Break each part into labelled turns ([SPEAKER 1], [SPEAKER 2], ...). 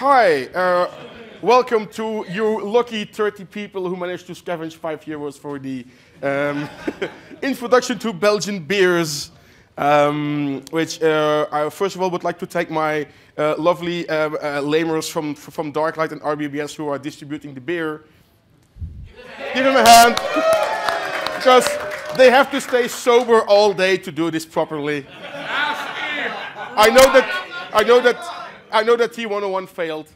[SPEAKER 1] Hi, welcome to you lucky 30 people who managed to scavenge €5 for the introduction to Belgian beers, which I first of all would like to thank my lovely lamers from Darklight and RBBS who are distributing the beer. Give them a hand, because they have to stay sober all day to do this properly. I know that T101 failed.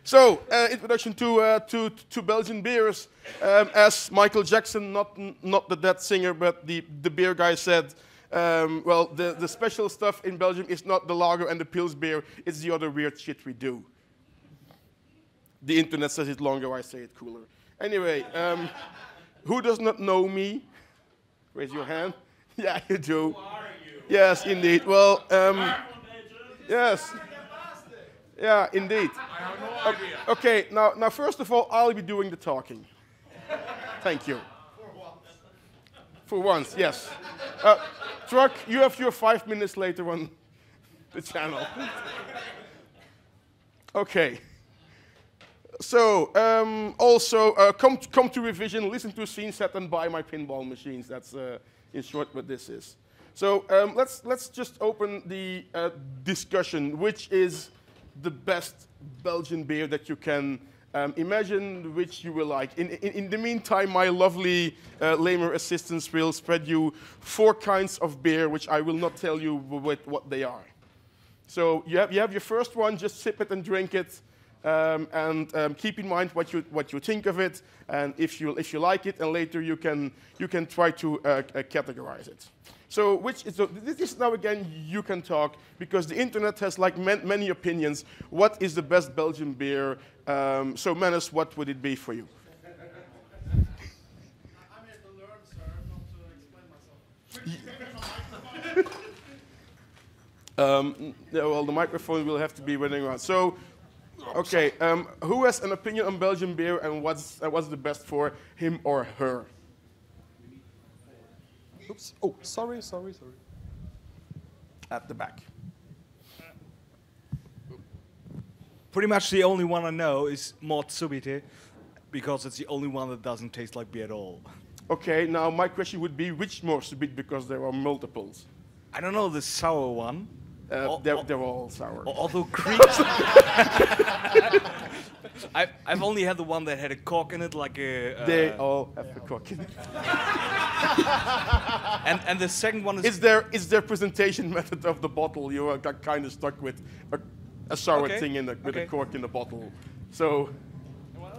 [SPEAKER 1] So, introduction to Belgian beers. As Michael Jackson, not the dead singer, but the beer guy said, well, the special stuff in Belgium is not the lager and the pils beer, it's the other weird shit we do. The internet says it longer, I say it cooler. Anyway, who does not know me? Raise your hand. Yeah, you do. Who are you? Yes, indeed. Well, yes. Yeah, indeed.
[SPEAKER 2] I have no idea.
[SPEAKER 1] Okay, now first of all, I'll be doing the talking. Thank you.
[SPEAKER 2] For once.
[SPEAKER 1] For once, yes. Truck, you have your 5 minutes later on the channel. Okay. So, also, come to Revision, listen to a scene set, and buy my pinball machines. That's, in short, what this is. So, let's just open the discussion, which is the best Belgian beer that you can imagine, which you will like. In the meantime, my lovely lamer assistants will spread you 4 kinds of beer, which I will not tell you what they are. So, you have your first one, just sip it and drink it. And keep in mind what you think of it, and if you like it, and later you can try to categorize it. So this now again you can talk, because the internet has like many opinions. What is the best Belgian beer? So Menace, what would it be for you?
[SPEAKER 2] I'm here to learn, sir, not to explain myself.
[SPEAKER 1] Yeah, well, the microphone will have to be running around. So. Okay, who has an opinion on Belgian beer, and what's the best for him or her?
[SPEAKER 3] Oops. Oh, sorry.
[SPEAKER 1] At the back.
[SPEAKER 4] Pretty much the only one I know is Mort Subite, because it's the only one that doesn't taste like beer at all.
[SPEAKER 1] Okay, now my question would be, which Mort Subite, because there are multiples.
[SPEAKER 4] I don't know the sour one.
[SPEAKER 1] They're all sour.
[SPEAKER 4] Although Creeks, I've only had the one that had a cork in it, like a.
[SPEAKER 1] They all have a cork in it.
[SPEAKER 4] and the second one is.
[SPEAKER 1] Is their presentation method of the bottle? You are kind of stuck with a sour thing with a cork in the bottle. So,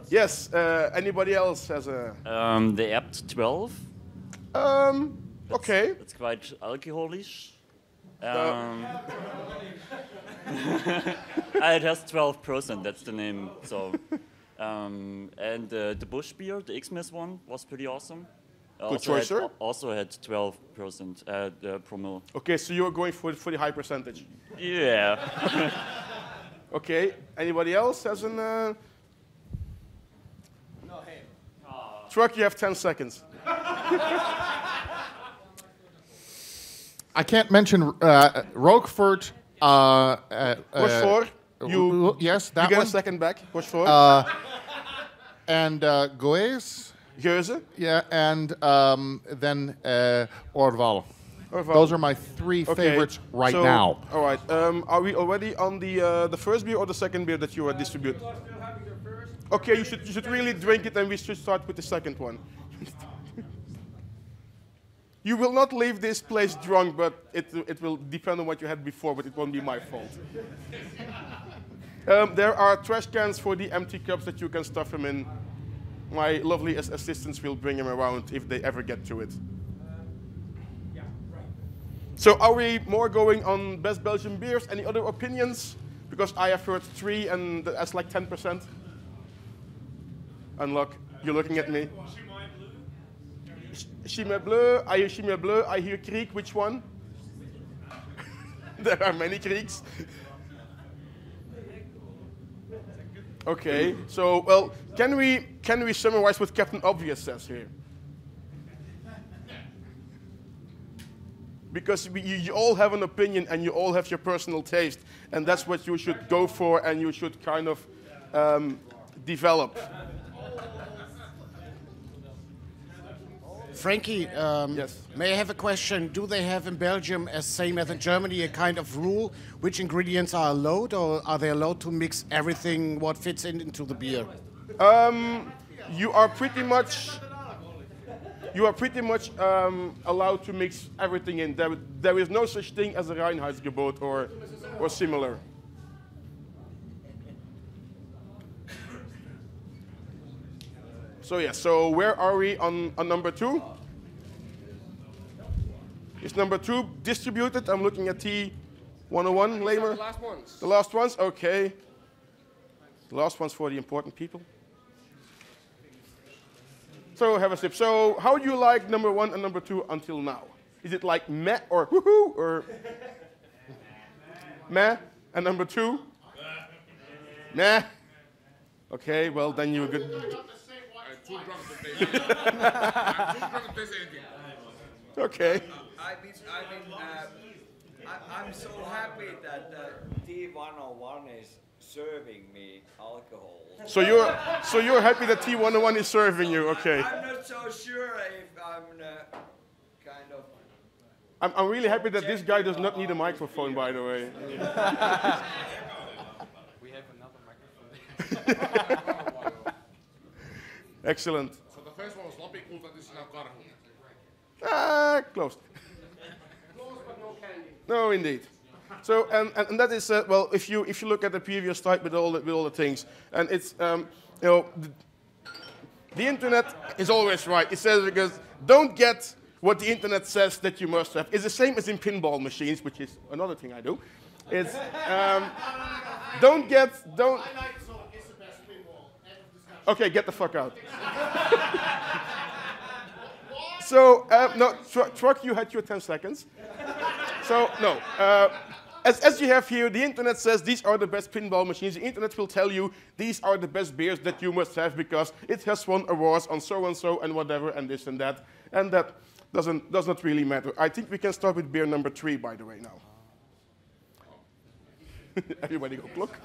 [SPEAKER 1] yes. Anybody else has a?
[SPEAKER 5] The Abt 12.
[SPEAKER 1] Okay.
[SPEAKER 5] It's quite alcoholic. It has 12%, that's the name. So, and the Bush beer, the Xmas one, was pretty awesome.
[SPEAKER 1] Good choice, sir.
[SPEAKER 5] Also had 12% promille.
[SPEAKER 1] Okay, so you're going for the high percentage.
[SPEAKER 5] Yeah.
[SPEAKER 1] Okay. Anybody else has an?
[SPEAKER 2] No, him.
[SPEAKER 1] Truck, you have 10 seconds.
[SPEAKER 3] I can't mention Roquefort.
[SPEAKER 1] Rochefort.
[SPEAKER 3] Yes, that
[SPEAKER 1] you get
[SPEAKER 3] one.
[SPEAKER 1] a second back. Rochefort.
[SPEAKER 3] And Geuze.
[SPEAKER 1] Geuze.
[SPEAKER 3] Yeah, and then Orval.
[SPEAKER 1] Orval.
[SPEAKER 3] Those are my 3 favorites right now.
[SPEAKER 1] All right. Are we already on the first beer or the second beer that you are distributing? Okay, you should really drink it, and we should start with the second one. You will not leave this place drunk, but it will depend on what you had before, but it won't be my fault. There are trash cans for the empty cups that you can stuff them in. My lovely assistants will bring them around if they ever get to it.
[SPEAKER 2] Yeah, right.
[SPEAKER 1] So are we more going on best Belgian beers? Any other opinions? Because I have heard 3, and that's like 10%. Unlock, you're looking at me. Chimay Bleu, I hear Chimay Bleu, I hear Kriek, which one? There are many Krieks. Okay, so, well, can we summarize what Captain Obvious says here? because you all have an opinion and you all have your personal taste, and that's what you should go for and you should kind of develop.
[SPEAKER 6] Franky,
[SPEAKER 1] Yes.
[SPEAKER 6] may I have a question? Do they have in Belgium, as same as in Germany, a kind of rule which ingredients are allowed, or are they allowed to mix everything what fits into the beer?
[SPEAKER 1] You are pretty much allowed to mix everything in. There is no such thing as a Reinheitsgebot or similar. So yeah, so where are we on number 2? Is number 2 distributed? I'm looking at T101, Lamer.
[SPEAKER 7] The last ones.
[SPEAKER 1] The last ones, okay. The last ones for the important people. So have a sip. So how do you like number 1 and number 2 until now? Is it like meh or woohoo or meh? And number 2? Nah. Okay, well then you're good.
[SPEAKER 7] Too drunk to taste anything. I'm too drunk to taste anything.
[SPEAKER 1] Okay.
[SPEAKER 8] I'm so happy that T101 is serving me alcohol.
[SPEAKER 1] So you're happy that T101 is serving you, okay.
[SPEAKER 8] I'm not so sure if I'm kind of...
[SPEAKER 1] I'm really happy that this guy does not need a microphone, by the way.
[SPEAKER 7] We have another microphone.
[SPEAKER 1] Excellent.
[SPEAKER 7] So the first one was Lambics, that is now Karhu.
[SPEAKER 1] Closed. Closed but no candy. No, indeed. So and that is well, if you look at the previous slide with all the things, and it's you know the internet is always right. It says because don't get what the internet says that you must have. It's the same as in pinball machines, which is another thing I do. It's don't. Okay, get the fuck out. So, no, Truck, you had your 10 seconds. So, no. As you have here, the internet says these are the best pinball machines. The internet will tell you these are the best beers that you must have because it has won awards on so and whatever and this and that. And that does not really matter. I think we can start with beer number 3, by the way, now. Everybody go, look.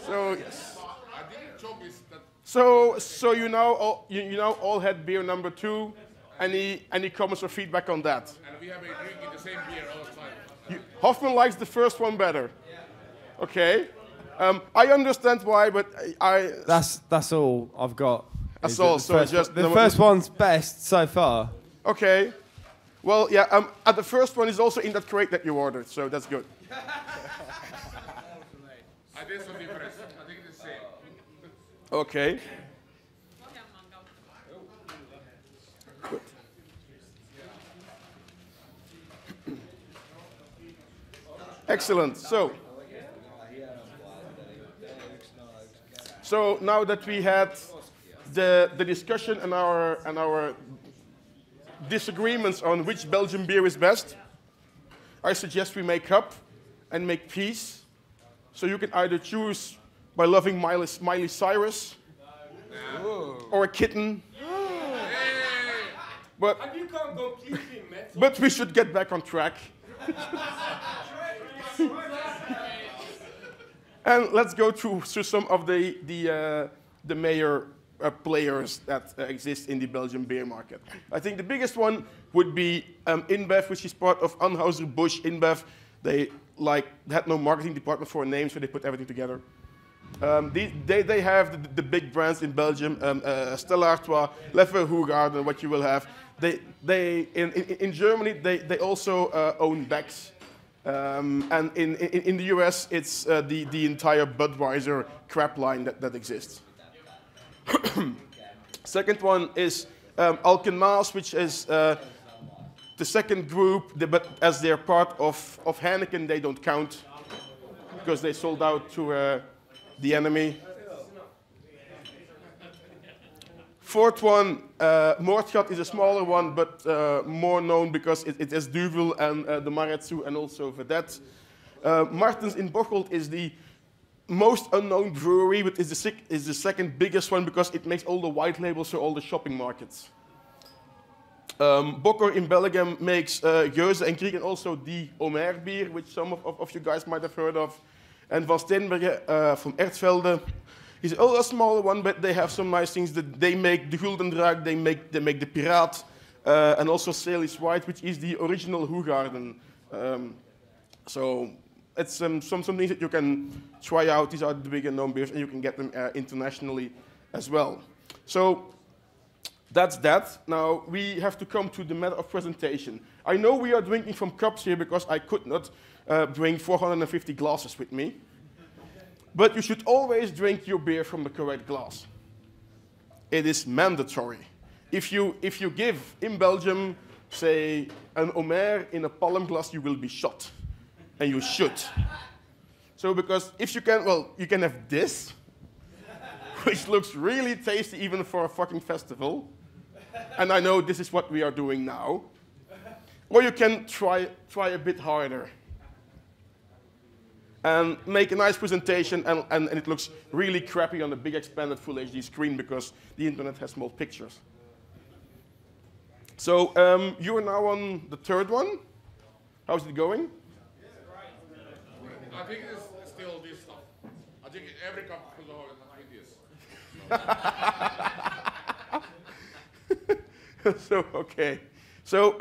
[SPEAKER 1] So yes.
[SPEAKER 7] I think the joke is that
[SPEAKER 1] So you now all had beer number 2. Any comments or feedback on that?
[SPEAKER 7] and we have been drinking the same beer all the time.
[SPEAKER 1] Hoffman likes the first one better. Okay. I understand why, but
[SPEAKER 9] That's all I've got.
[SPEAKER 1] That's
[SPEAKER 9] Is
[SPEAKER 1] all,
[SPEAKER 9] that
[SPEAKER 1] so
[SPEAKER 9] the first
[SPEAKER 1] just
[SPEAKER 9] one- the
[SPEAKER 1] number-
[SPEAKER 9] first one's best so far.
[SPEAKER 1] okay. Well, yeah. And the first one is also in that crate that you ordered, so that's good.
[SPEAKER 7] I did some difference. I think it's the same.
[SPEAKER 1] Okay. Good. Excellent. So now that we had the discussion and our disagreements on which Belgian beer is best, I suggest we make up and make peace. So you can either choose by loving Miley Cyrus or a kitten. But
[SPEAKER 2] You can't completely metal.
[SPEAKER 1] but we should get back on track. And let's go through some of the major players that exist in the Belgian beer market. I think the biggest one would be InBev, which is part of Anheuser-Busch InBev. They had no marketing department for a name, so they put everything together. They have the big brands in Belgium, Stella Artois, Leffe Hoegaarden, what you will have. In Germany, they also own Beck's. And in the US, it's the entire Budweiser crap line that exists. Second one is Alken-Maas, which is the second group, but as they're part of Heineken, they don't count because they sold out to the enemy. Fourth one, Moordgat is a smaller one, but more known because it has Duvel and the Maretsu and also Vedette. Martens in Bocholt is the most unknown brewery, but is the second biggest one because it makes all the white labels for all the shopping markets. Bokker in Belgium makes geuze and Krieg, and also the Omer beer, which some of you guys might have heard of. And Van Steenbergen from Ertsvelde is also a smaller one, but they have some nice things. That they make the Guldendraak, they make the Piraat, and also Sail is White, which is the original Hoegaarden. So it's some things that you can try out. These are the bigger known beers, and you can get them internationally as well. So that's that. Now we have to come to the matter of presentation. I know we are drinking from cups here because I could not bring 450 glasses with me. But you should always drink your beer from the correct glass. It is mandatory. If you give, in Belgium, say, an Omer in a palm glass, you will be shot. And you should. So because if you can, well, you can have this, which looks really tasty even for a fucking festival. And I know this is what we are doing now. Or you can try a bit harder. And make a nice presentation, and it looks really crappy on a big expanded full HD screen because the internet has small pictures. So you are now on the third one. How's it going?
[SPEAKER 7] I think it's still this stuff. I think every cup will hold like this.
[SPEAKER 1] So, okay. So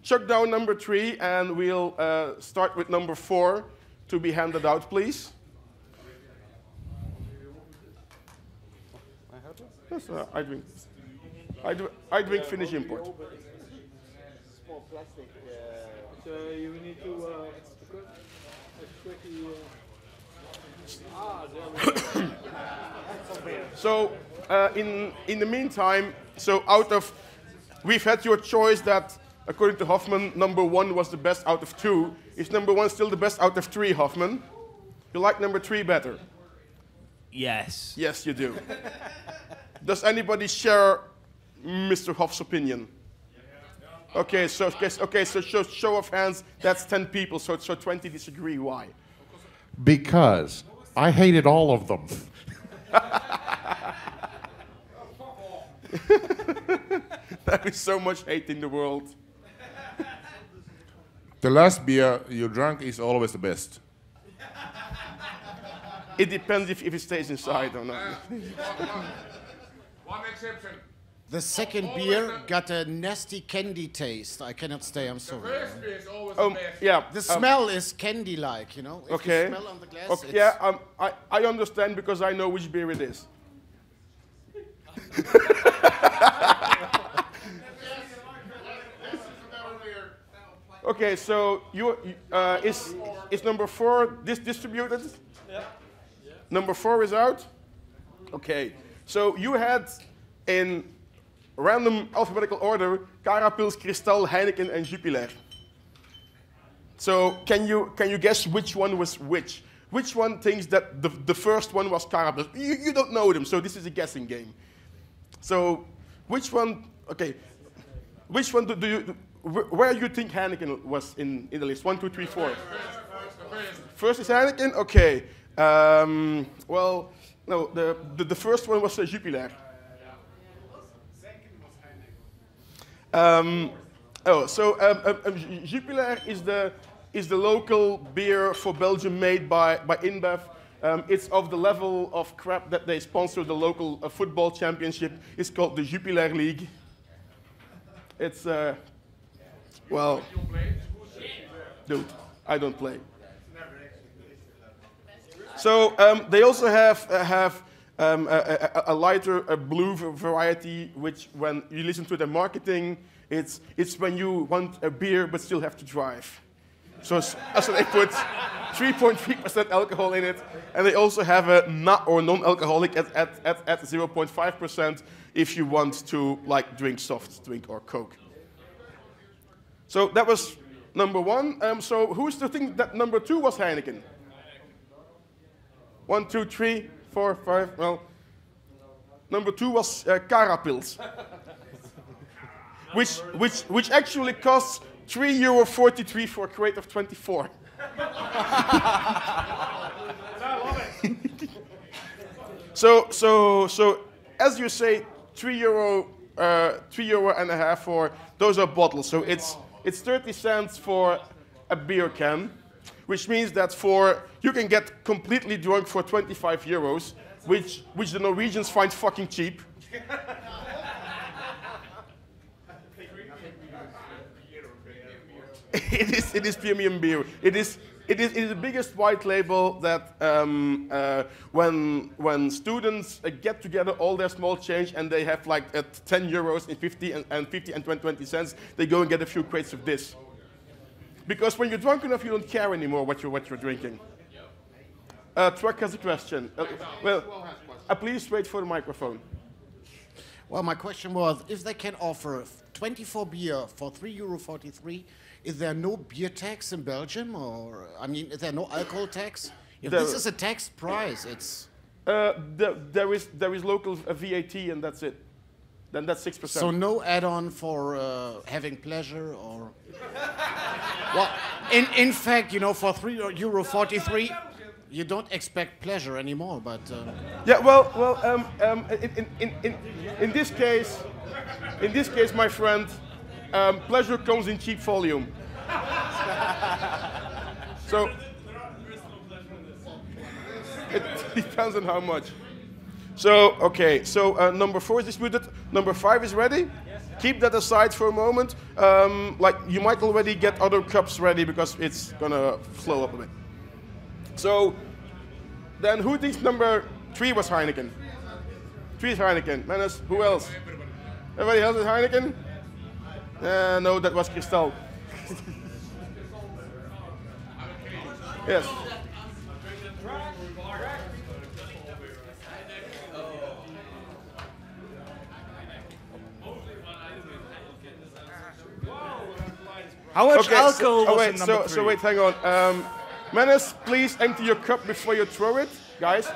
[SPEAKER 1] chuck down number 3, and we'll start with number 4 to be handed out, please. Yes, I drink Finnish import.
[SPEAKER 2] Small plastic. So you need to quickly.
[SPEAKER 1] So in the meantime, so we've had your choice that according to Hoffman, number 1 was the best out of 2. Is number 1 still the best out of 3, Hoffman? You like number 3 better?
[SPEAKER 9] Yes.
[SPEAKER 1] Yes, you do. Does anybody share Mr. Hoff's opinion? Okay, so show of hands. That's 10 people. So 20 disagree. Why?
[SPEAKER 3] Because I hated all of them.
[SPEAKER 1] There is so much hate in the world.
[SPEAKER 7] The last beer you drank is always the best.
[SPEAKER 1] It depends if it stays inside or not.
[SPEAKER 7] One exception.
[SPEAKER 6] The second beer got a nasty candy taste. I cannot stay, I'm sorry.
[SPEAKER 7] First beer is always the best.
[SPEAKER 1] Yeah.
[SPEAKER 6] The smell is candy-like, you know? If
[SPEAKER 1] Okay.
[SPEAKER 6] you smell on the glass,
[SPEAKER 1] Okay.
[SPEAKER 6] it's
[SPEAKER 1] Yeah, I understand because I know which beer it is. Okay, so is number 4 distributed? Yeah. Number 4 is out? Okay. So you had in random alphabetical order Carapils, Cristal, Heineken, and Jupiler. So can you guess which one was which? Which one thinks that the first one was Carapils? You don't know them, so this is a guessing game. So which one? Okay, which one do you? Where do you think Heineken was in the list? 1, 2, 3, 4. First is Heineken. Okay. Well, no. The first one was Jupiler. Jupiler is the local beer for Belgium made by InBev. It's of the level of crap that they sponsor the local football championship. It's called the Jupiler League. It's well, dude, I don't play. So they also have a lighter, a blue variety, which when you listen to their marketing, it's when you want a beer but still have to drive. So they put 3.3% alcohol in it, and they also have a not or non-alcoholic at 0.5% if you want to like drink soft drink or Coke. So that was number 1. So who's to think that number 2 was Heineken? 1, 2, 3, 4, 5. Well, number 2 was Carapils, which actually costs €3.43 for a crate of 24. So as you say, €3 and a half for those are bottles. So it's 30 cents for a beer can, which means that you can get completely drunk for 25 euros, which the Norwegians find fucking cheap. It is premium beer. It is the biggest white label that when students get together all their small change and they have like at 10 euros and 50 and 20 cents, they go and get a few crates of this. Because when you're drunk enough, you don't care anymore what you're drinking. Truck has a question. Please wait for the microphone.
[SPEAKER 6] Well, my question was, if they can offer 24 beer for €3.43, is there no beer tax in Belgium? Or, I mean, is there no alcohol tax? If this is a tax price, it's...
[SPEAKER 1] There is local VAT and that's it. Then that's 6%.
[SPEAKER 6] So no add-on for having pleasure or... Well, in fact, you know, for €3.43, you don't expect pleasure anymore, but...
[SPEAKER 1] Yeah, in this case, my friend, pleasure comes in cheap volume. So it depends on how much. So okay, so number 4 is distributed. Number 5 is ready. Yes. Keep that aside for a moment. Like you might already get other cups ready because it's gonna flow up a bit. So then, who thinks number 3 was Heineken? 3 is Heineken. Menace, who else? Everybody else is Heineken? No, that was Cristal. Yes.
[SPEAKER 4] How much alcohol was
[SPEAKER 1] wait,
[SPEAKER 4] in number 3?
[SPEAKER 1] so wait, hang on. Menace, please empty your cup before you throw it. Guys.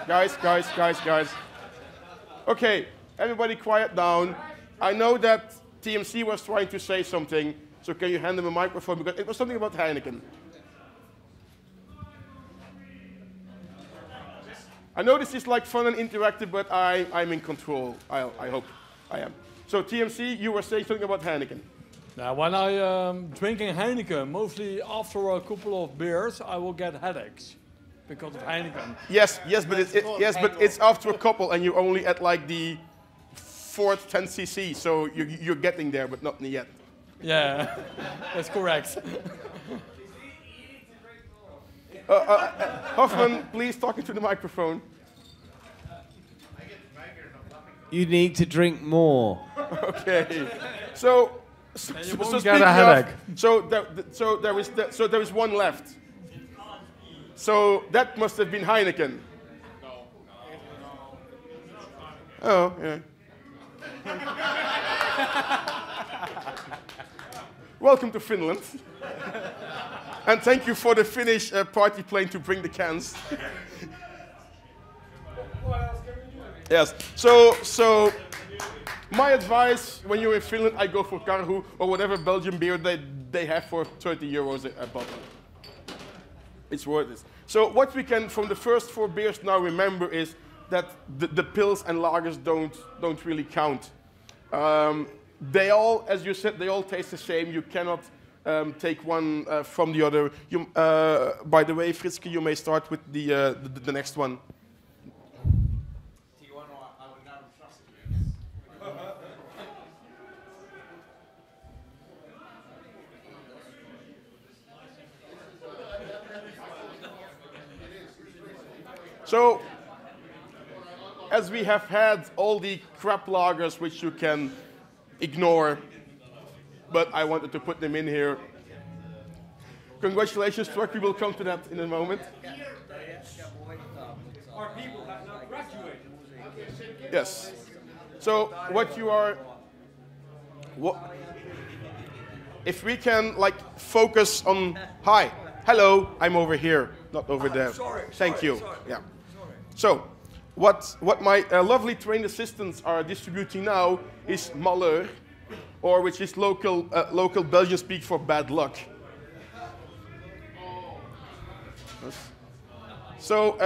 [SPEAKER 1] Okay, everybody quiet down. I know that TMC was trying to say something, so can you hand him a microphone? Because it was something about Heineken. I know this is like fun and interactive, but I'm in control. I hope I am. So TMC, you were saying something about Heineken.
[SPEAKER 10] Now, when I'm drinking Heineken, mostly after a couple of beers, I will get headaches because of Heineken.
[SPEAKER 1] Yes, but it's after a couple, and you're only at like the 4th 10 cc, so you're getting there, but not yet.
[SPEAKER 10] Yeah, that's correct.
[SPEAKER 1] Hoffman, please talk into the microphone.
[SPEAKER 9] You need to drink more.
[SPEAKER 1] Okay, so
[SPEAKER 10] you won't get a headache.
[SPEAKER 1] So there is one left. So that must have been Heineken. Oh, yeah. Welcome to Finland. And thank you for the Finnish party plane to bring the cans. Yes. So my advice when you're in Finland, I go for Karhu or whatever Belgian beer they have for 30 euros a bottle. It's worth it. So what we can from the first 4 beers now remember is that the pills and lagers don't really count. They all, as you said, they all taste the same. You cannot take one from the other. By the way, Fritzke, you may start with the next one. So, as we have had all the crap lagers which you can ignore, but I wanted to put them in here. Congratulations, Truck, we will come to that in a moment.
[SPEAKER 11] Our people have not graduated.
[SPEAKER 1] Yes. So, if we can, like, focus on, hi, hello, I'm over here, not over there. Thank you. Yeah. So, what my lovely trained assistants are distributing now is malheur, or which is local Belgian speak for bad luck. So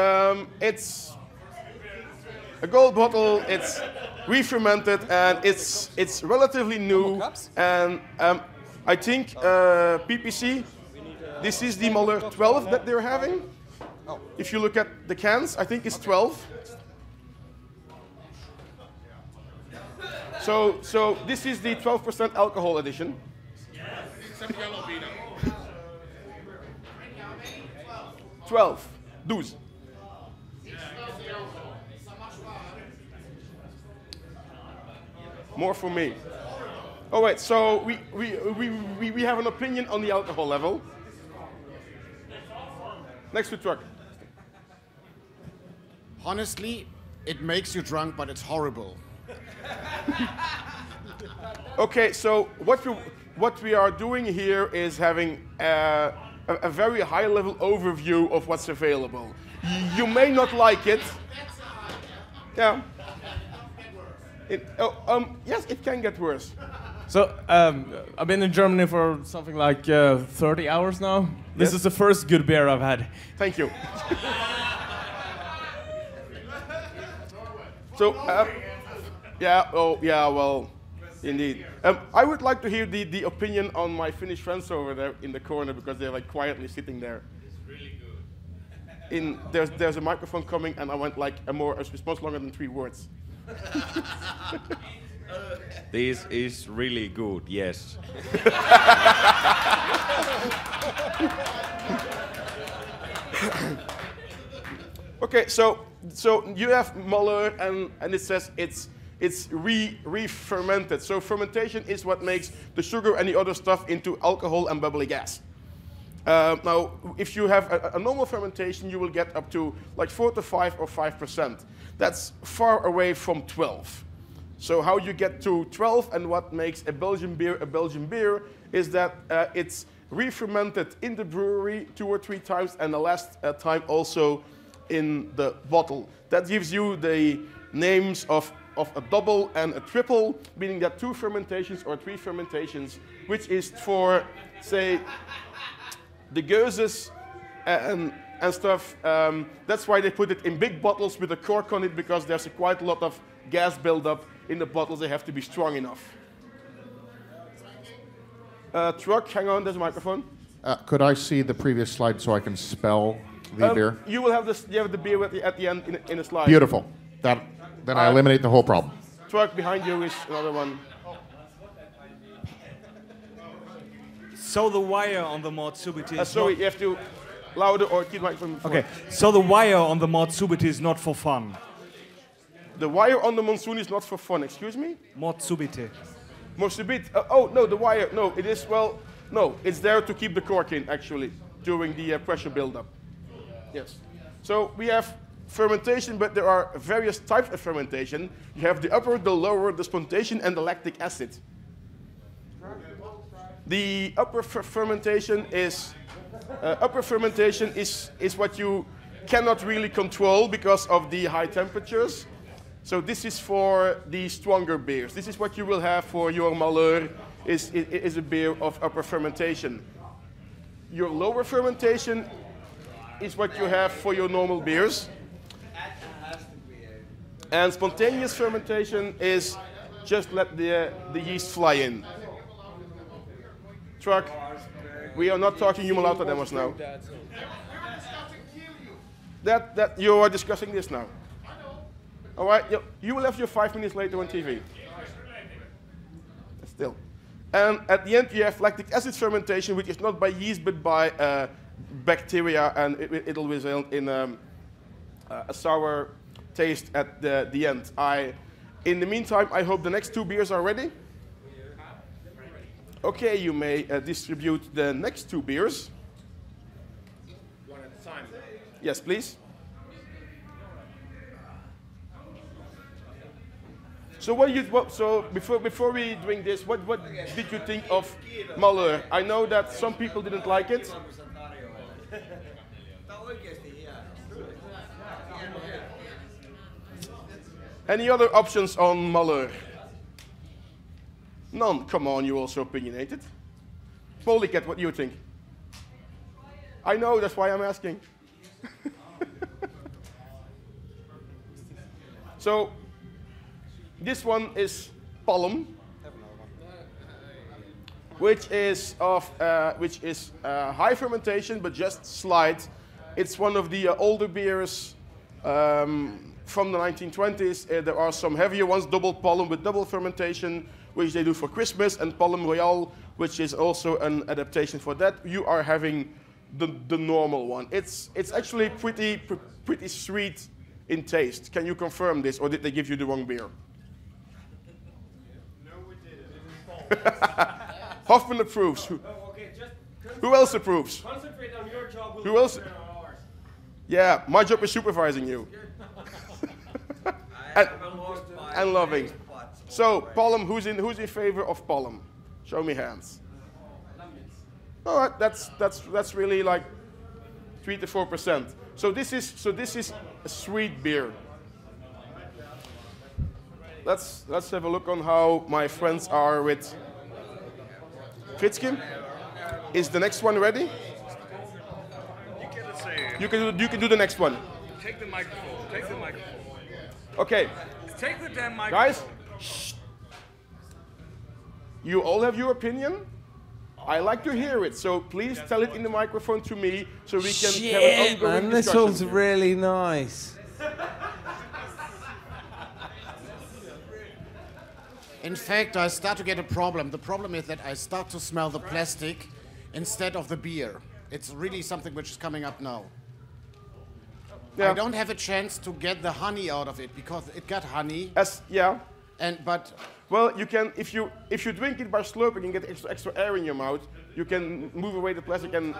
[SPEAKER 1] it's a gold bottle. It's re-fermented and it's relatively new. And I think PPC. This is the Malheur 12 that they're having. If you look at the cans, I think it's 12. So this is the 12% alcohol edition.
[SPEAKER 7] Some yellow beer.
[SPEAKER 1] 12. 12. More for me. All right, so we have an opinion on the alcohol level. Next to truck.
[SPEAKER 6] Honestly, it makes you drunk, but it's horrible.
[SPEAKER 1] Okay, so what we are doing here is having a very high-level overview of what's available. You may not like it. Yeah. Yes, it can get worse.
[SPEAKER 9] So, I've been in Germany for something like 30 hours now. This is the first good beer I've had.
[SPEAKER 1] Thank you. So, yeah, oh, yeah, well, indeed. I would like to hear the opinion on my Finnish friends over there in the corner because they're like quietly sitting there.
[SPEAKER 7] It's really good.
[SPEAKER 1] There's a microphone coming and I want like a response longer than 3 words.
[SPEAKER 12] This is really good, yes.
[SPEAKER 1] Okay, so you have Malheur and it says it's re-fermented. So fermentation is what makes the sugar and the other stuff into alcohol and bubbly gas. Now, if you have a normal fermentation, you will get up to like 4 to 5 or 5%. That's far away from 12. So how you get to 12 and what makes a Belgian beer is that it's re-fermented in the brewery 2 or 3 times and the last time also in the bottle. That gives you the names of a double and a triple, meaning that 2 fermentations or 3 fermentations, which is for, say, the geuzes and stuff. That's why they put it in big bottles with a cork on it, because there's quite a lot of gas buildup in the bottles. They have to be strong enough. Truck, hang on, there's a microphone.
[SPEAKER 3] Could I see the previous slide so I can spell the beer?
[SPEAKER 1] You will have this. You have the beer at the end in a slide.
[SPEAKER 3] Beautiful. Then I eliminate the whole problem.
[SPEAKER 1] Truck behind you is another one.
[SPEAKER 4] So the wire on the Matsubiti is
[SPEAKER 1] sorry,
[SPEAKER 4] not...
[SPEAKER 1] you have to louder or keep the microphone.
[SPEAKER 4] Okay, so the wire on the Matsubiti is not for fun.
[SPEAKER 1] The wire on the monsoon is not for fun. Excuse me?
[SPEAKER 4] Matsubiti.
[SPEAKER 1] Matsubiti. Oh no, the wire. No, it is no, it's there to keep the cork in actually during the pressure buildup. Yes. So we have fermentation, but there are various types of fermentation. You have the upper, the lower, the spontation, and the lactic acid. The upper fermentation is what you cannot really control because of the high temperatures. So this is for the stronger beers. This is what you will have for your Malheur, is a beer of upper fermentation. Your lower fermentation is what you have for your normal beers. And spontaneous fermentation is just let the yeast fly in. Truck, we are not talking Humalauta demos now. That you are discussing this now. All right, you will have your 5 minutes later on TV. Still. And at the end, you have lactic acid fermentation, which is not by yeast, but by bacteria, and it'll result in a sour taste at the end. In the meantime, I hope the next 2 beers are ready. Okay, you may distribute the next 2 beers.
[SPEAKER 7] One at a time.
[SPEAKER 1] Yes, please. So before we drink this, what did you think of Malheur? I know that some people didn't like it. Any other options on Malheur? None. Come on, you're also opinionated. Polycat, what do you think? I know, that's why I'm asking. So this one is Palm, which is high fermentation but just slight. It's one of the older beers from the 1920s. There are some heavier ones, double Palm with double fermentation, which they do for Christmas, and Palm Royal, which is also an adaptation for that. You are having the normal one. It's actually pretty sweet in taste. Can you confirm this, or did they give you the wrong beer?
[SPEAKER 11] No, we didn't.
[SPEAKER 1] Hoffman approves. Who else approves?
[SPEAKER 11] Concentrate on your job.
[SPEAKER 1] Who else? Yeah, my job is supervising you. and loving. So, Palm, who's in favor of Palm? Show me hands. All right, that's really like 3 to 4%. So this is a sweet beer. Let's have a look on how my friends are with Fritzke. Is the next one ready? You can do the next one.
[SPEAKER 4] Take the microphone. Take the microphone.
[SPEAKER 1] Okay.
[SPEAKER 4] Take the damn microphone.
[SPEAKER 1] Guys, shh. You all have your opinion. I like to hear it, so please tell it in the microphone to me, so we can have an ongoing
[SPEAKER 13] man, this
[SPEAKER 1] discussion.
[SPEAKER 13] one's really nice.
[SPEAKER 6] In fact, I start to get a problem. The problem is that I start to smell the plastic instead of the beer. It's really something which is coming up now.
[SPEAKER 1] Yeah.
[SPEAKER 6] I don't have a chance to get the honey out of it because it got honey.
[SPEAKER 1] Yeah.
[SPEAKER 6] But
[SPEAKER 1] well, you can if you drink it by slurping and get extra air in your mouth, you can move away the plastic and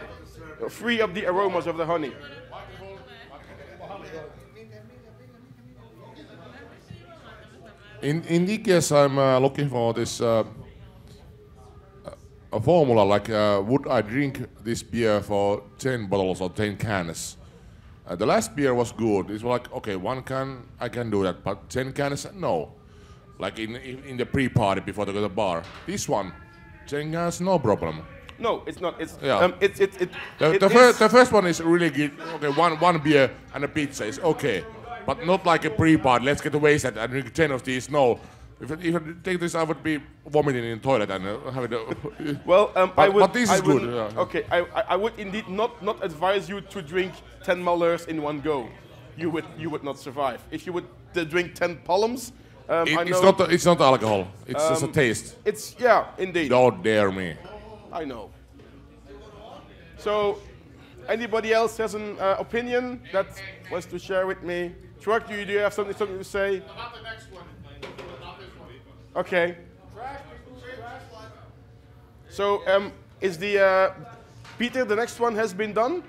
[SPEAKER 1] free up the aromas of the honey.
[SPEAKER 7] In the case, I'm looking for this a formula, like would I drink this beer for 10 bottles or 10 cans? The last beer was good. It's like, okay, 1 can, I can do that, but 10 cans, no. Like in the pre-party before they go to the bar. This one, 10 cans, no problem.
[SPEAKER 1] No, it's not. It's
[SPEAKER 7] yeah. The first one is really good. Okay, one beer and a pizza is okay, but not like a pre-party. Let's get wasted and drink 10 of these. No. If I take this, I would be vomiting in the toilet and having a
[SPEAKER 1] well,
[SPEAKER 7] but this is good.
[SPEAKER 1] Yeah. Okay, I would indeed not advise you to drink 10 Mullers in one go. You would not survive. If you would drink 10 Palms,
[SPEAKER 7] it's not alcohol. It's just a taste.
[SPEAKER 1] It's indeed.
[SPEAKER 7] Don't dare me.
[SPEAKER 1] I know. So, anybody else has an opinion that wants to share with me? Truck, do you have something to say?
[SPEAKER 3] Not the next one.
[SPEAKER 1] Okay. So, is the Peter, the next one has been done?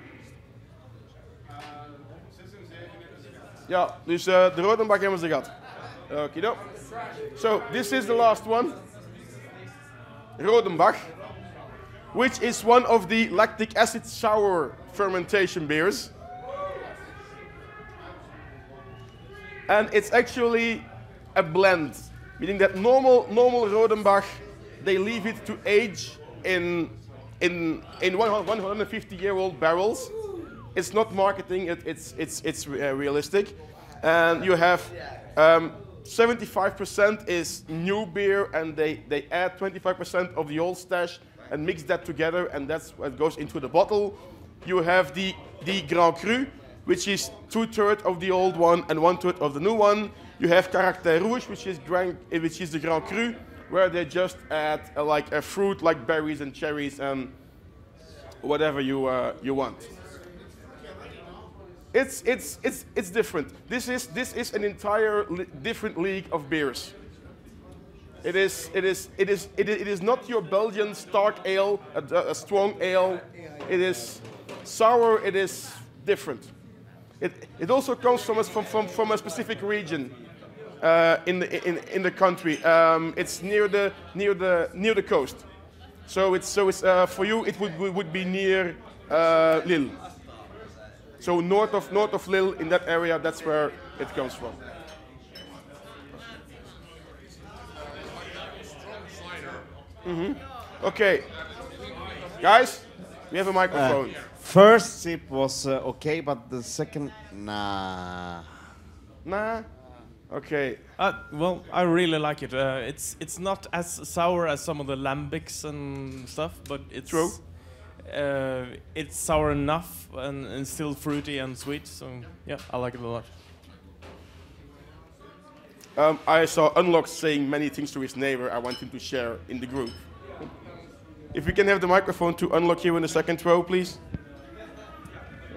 [SPEAKER 1] Ja, dus de Rodenbach hebben ze gehad. Okido. So, this is the last one. Rodenbach, which is one of the lactic acid sour fermentation beers. And it's actually a blend, meaning that normal Rodenbach, they leave it to age in 150-year-old barrels. It's not marketing, it's realistic. And you have 75% is new beer, and they add 25% of the old stash and mix that together, and that's what goes into the bottle. You have the Grand Cru, which is 2/3 of the old one and 1/3 of the new one. You have Caractère Rouge, which is the Grand Cru, where they just add like a fruit, like berries and cherries and whatever you want. It's different. This is an entire different league of beers. It is not your Belgian stark ale, a strong ale. It is sour. It is different. It also comes from a specific region in the country. It's near the coast. So it's for you it would be near Lille. So north of Lille, in that area, that's where it comes from. Okay, guys, we have a microphone.
[SPEAKER 2] First sip was okay, but the second, nah.
[SPEAKER 1] Nah. Okay.
[SPEAKER 9] Well, I really like it. It's not as sour as some of the lambics and stuff, but it's
[SPEAKER 1] True.
[SPEAKER 9] It's sour enough and still fruity and sweet. So yeah, I like it a lot.
[SPEAKER 1] I saw Unlock saying many things to his neighbor. I want him to share in the group. If we can have the microphone to Unlock here in the second row, please.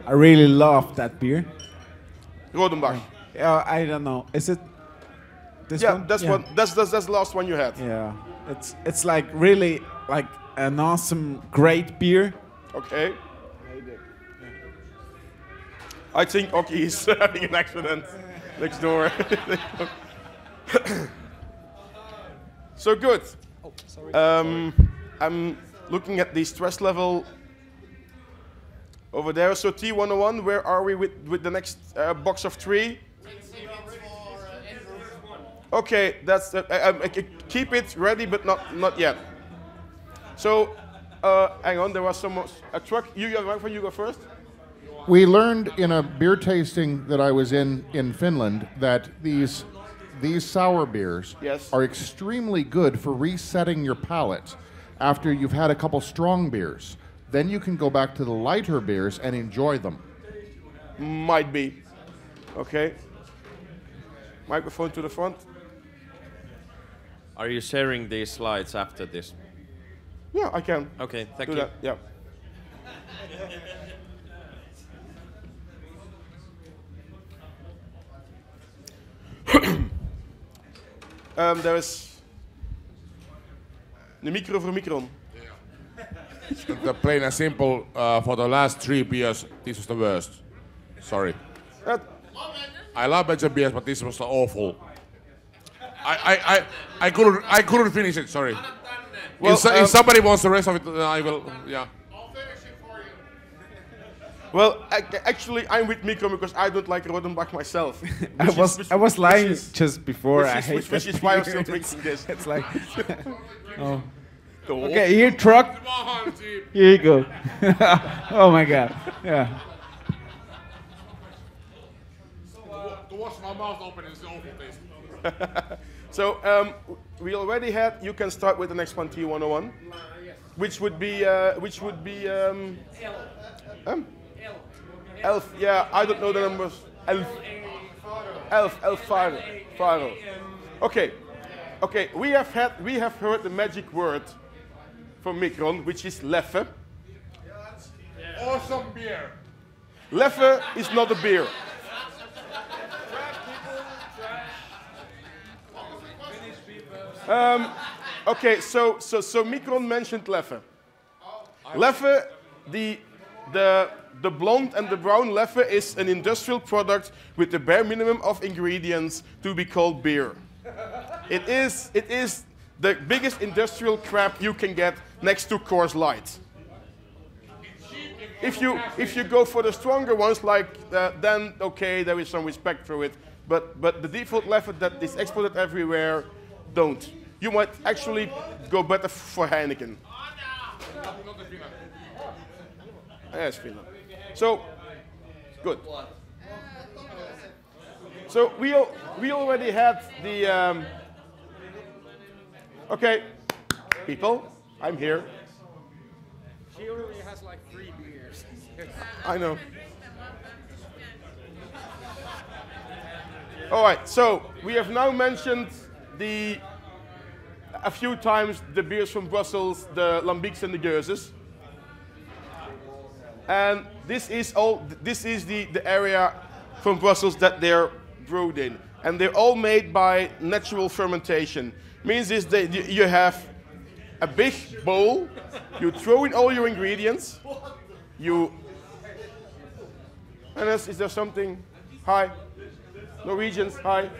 [SPEAKER 13] I really love that beer.
[SPEAKER 1] Rodenbach.
[SPEAKER 13] Yeah, I don't know. Is it this one?
[SPEAKER 1] That's one. That's the last one you had.
[SPEAKER 13] Yeah, it's like really like an awesome, great beer.
[SPEAKER 1] Okay. I think Oki is having an accident next door. So good.
[SPEAKER 11] Oh, sorry.
[SPEAKER 1] I'm looking at the stress level over there. So T101, where are we with the next box of 3? Okay, that's keep it ready, but not yet. So hang on, there was a truck. You go first.
[SPEAKER 3] We learned in a beer tasting that I was in Finland that these sour beers are extremely good for resetting your palate after you've had a couple strong beers. Then you can go back to the lighter beers and enjoy them.
[SPEAKER 1] Might be. Okay. Microphone to the front.
[SPEAKER 12] Are you sharing these slides after this?
[SPEAKER 1] Yeah, I can.
[SPEAKER 12] Okay, thank
[SPEAKER 1] Do
[SPEAKER 12] you.
[SPEAKER 1] that, yeah. There is the micro for micron.
[SPEAKER 7] The plain and simple, for the last 3 beers, this was the worst. Sorry. I love Belgian beers, but this was awful. I couldn't finish it. Sorry.
[SPEAKER 1] Well,
[SPEAKER 7] if somebody wants the rest of it, I will. Yeah.
[SPEAKER 1] Well, actually, I'm with Mikko because I don't like Rodenbach myself.
[SPEAKER 13] I was lying just before. I hate
[SPEAKER 1] which is why I'm still drinking this.
[SPEAKER 13] It's like, oh. Okay, here, truck. Here you go. Oh my God. Yeah.
[SPEAKER 7] To wash my mouth open is awful taste.
[SPEAKER 1] So we already had. You can start with the next one, T101, which would be Elf. Yeah, I don't know the numbers. Elf, Faro. Okay. We have heard the magic word from Micron, which is leffe.
[SPEAKER 7] Awesome beer.
[SPEAKER 1] Leffe is not a beer. Okay, so Micron mentioned Leffe. Leffe, the blonde and the brown Leffe is an industrial product with the bare minimum of ingredients to be called beer. It is the biggest industrial crap you can get next to Coors Light. If you go for the stronger ones, then okay, there is some respect for it. But the default Leffe that is exported everywhere, don't. You might actually go better for Heineken. Yes, Finland. So, good. So we already had the. Okay, people, I'm here.
[SPEAKER 11] She already has like 3 beers.
[SPEAKER 1] I know. All right, so we have now mentioned a few times the beers from Brussels, the Lambics and the geuzes. And this is the area from Brussels that they're brewed in. And they're all made by natural fermentation. Means is that you have a big bowl, you throw in all your ingredients, Hannes, is there something? Hi. Norwegians, hi.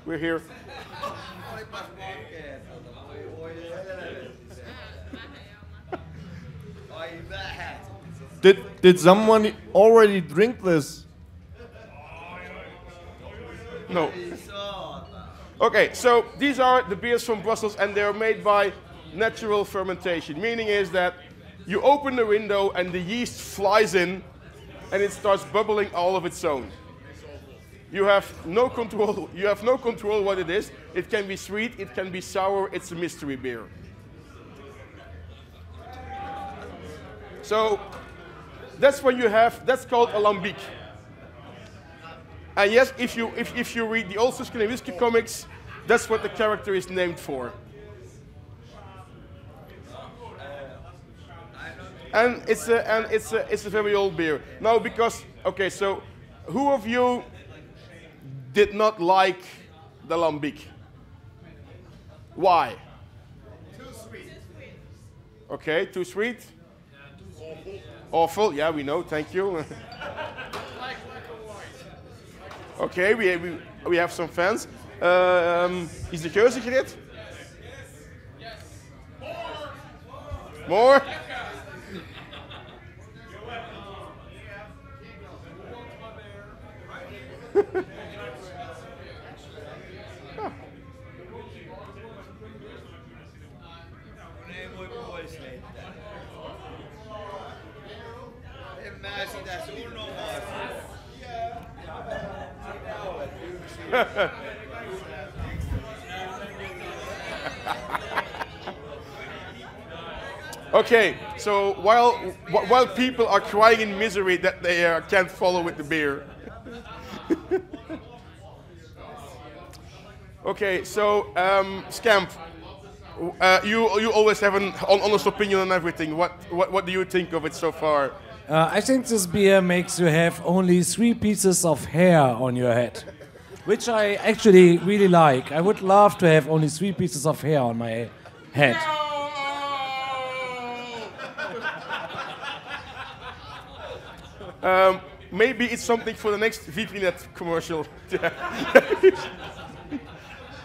[SPEAKER 1] We're here.
[SPEAKER 14] Did someone already drink this?
[SPEAKER 1] No. Okay, so these are the beers from Brussels, and they are made by natural fermentation. Meaning is that You open the window and the yeast flies in and it starts bubbling all of its own. You have no control. You have no control what it is. It can be sweet, it can be sour, it's a mystery beer. So that's what you have, that's called a lambic. And yes, if you read the old Scandinavian whiskey comics, that's what the character is named for. And it's a very old beer. Now because, okay, so who of you did not like the lambic? Why?
[SPEAKER 15] Too sweet.
[SPEAKER 1] Okay, too sweet? Awful, yeah, we know, thank you. Okay, we have some fans. Is de geuze gered? More? Okay, so while people are crying in misery that they can't follow with the beer. Okay, so Scamp, you always have an honest opinion on everything. What do you think of it so far?
[SPEAKER 16] I think this beer makes you have only 3 pieces of hair on your head, which I actually really like. I would love to have only 3 pieces of hair on my head.
[SPEAKER 1] Maybe it's something for the next VPNet commercial.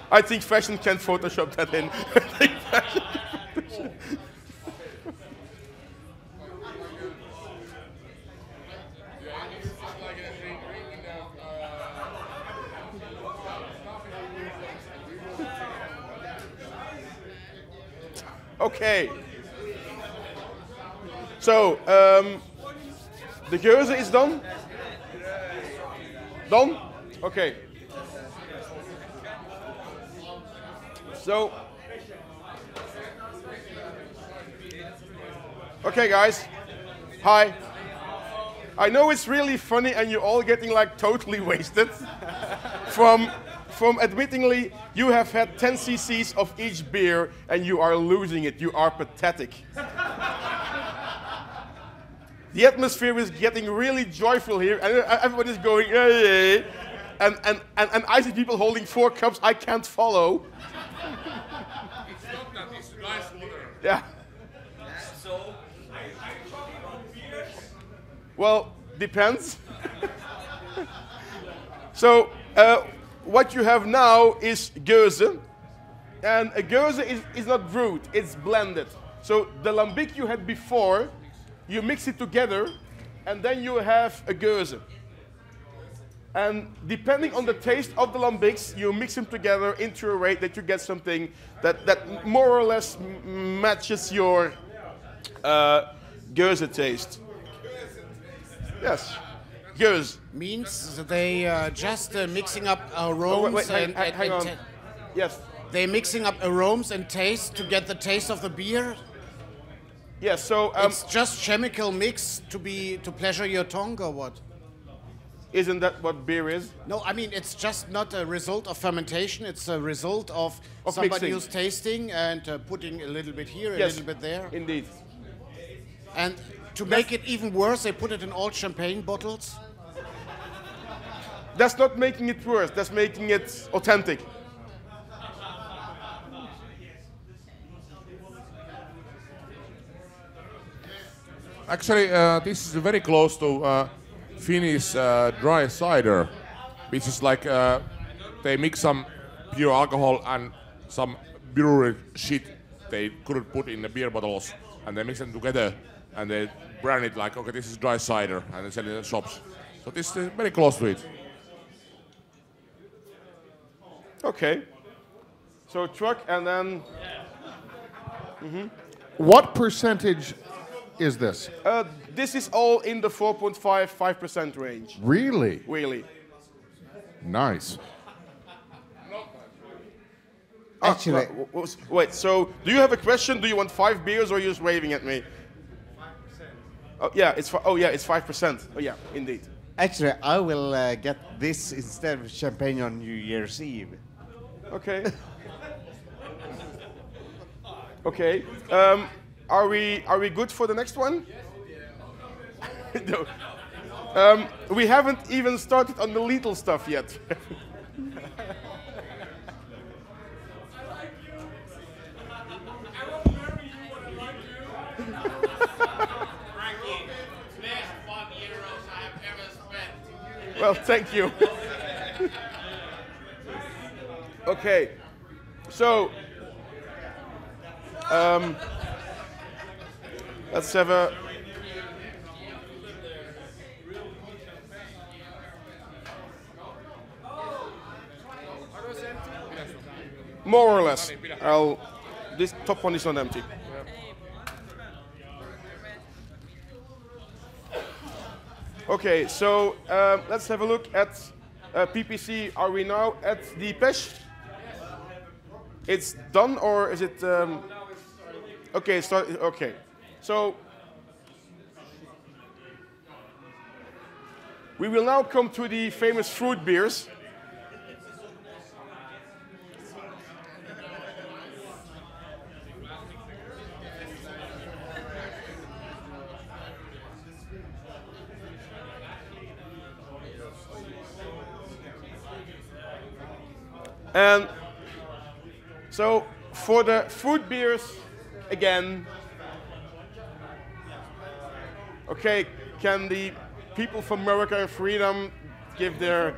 [SPEAKER 1] I think fashion can Photoshop that in. Okay. So, the geuze is done? Done? Okay. So, okay guys, hi. I know it's really funny and you're all getting like totally wasted from admittingly you have had 10 cc's of each beer and you are losing it. You are pathetic. The atmosphere is getting really joyful here, and everybody's going, hey, and I see people holding 4 cups I can't follow.
[SPEAKER 7] Stop that, it's nice water.
[SPEAKER 1] Yeah.
[SPEAKER 8] So,
[SPEAKER 1] well, depends. So, what you have now is geuze, and a geuze is not brewed, it's blended. So the lambic you had before, you mix it together, and then you have a geuze. And depending on the taste of the lambics, you mix them together into a rate that you get something that more or less matches your geuze taste. Yes, geuze.
[SPEAKER 6] Means they just mixing up aromas
[SPEAKER 1] hang on. Yes.
[SPEAKER 6] They're mixing up aromas and taste to get the taste of the beer.
[SPEAKER 1] Yes, so
[SPEAKER 6] it's just chemical mix to pleasure your tongue or what?
[SPEAKER 1] Isn't that what beer is?
[SPEAKER 6] No, I mean it's just not a result of fermentation. It's a result of somebody
[SPEAKER 1] mixing.
[SPEAKER 6] who's tasting and putting a little bit here,
[SPEAKER 1] Yes,
[SPEAKER 6] a little bit there.
[SPEAKER 1] Indeed.
[SPEAKER 6] And to make it even worse, they put it in old champagne bottles.
[SPEAKER 1] That's not making it worse. That's making it authentic.
[SPEAKER 7] Actually, this is very close to Finnish dry cider, which is like they mix some pure alcohol and some brewery shit they couldn't put in the beer bottles, and they mix them together and they brand it like, okay, this is dry cider, and they sell it in the shops. So this is very close to it.
[SPEAKER 1] Okay. So truck and then.
[SPEAKER 3] What percentage is this?
[SPEAKER 1] This is all in the 4.5% range.
[SPEAKER 3] Really?
[SPEAKER 1] Really.
[SPEAKER 3] Nice.
[SPEAKER 2] Actually,
[SPEAKER 1] wait. So, do you have a question? Do you want 5 beers, or are you just waving at me? 5%. Oh yeah, it's 5%. Oh yeah, indeed.
[SPEAKER 2] Actually, I will get this instead of champagne on New Year's Eve.
[SPEAKER 1] Okay. Okay. Are we good for the next one? No. We haven't even started on the lethal stuff yet. Well, thank you. Okay, so let's have a more or less. This top one is not empty. Okay, so let's have a look at PPC. Are we now at the pesh? It's done, or is it? Okay, okay. So we will now come to the famous fruit beers. And so for the fruit beers, again, okay, can the people from America and Freedom give their,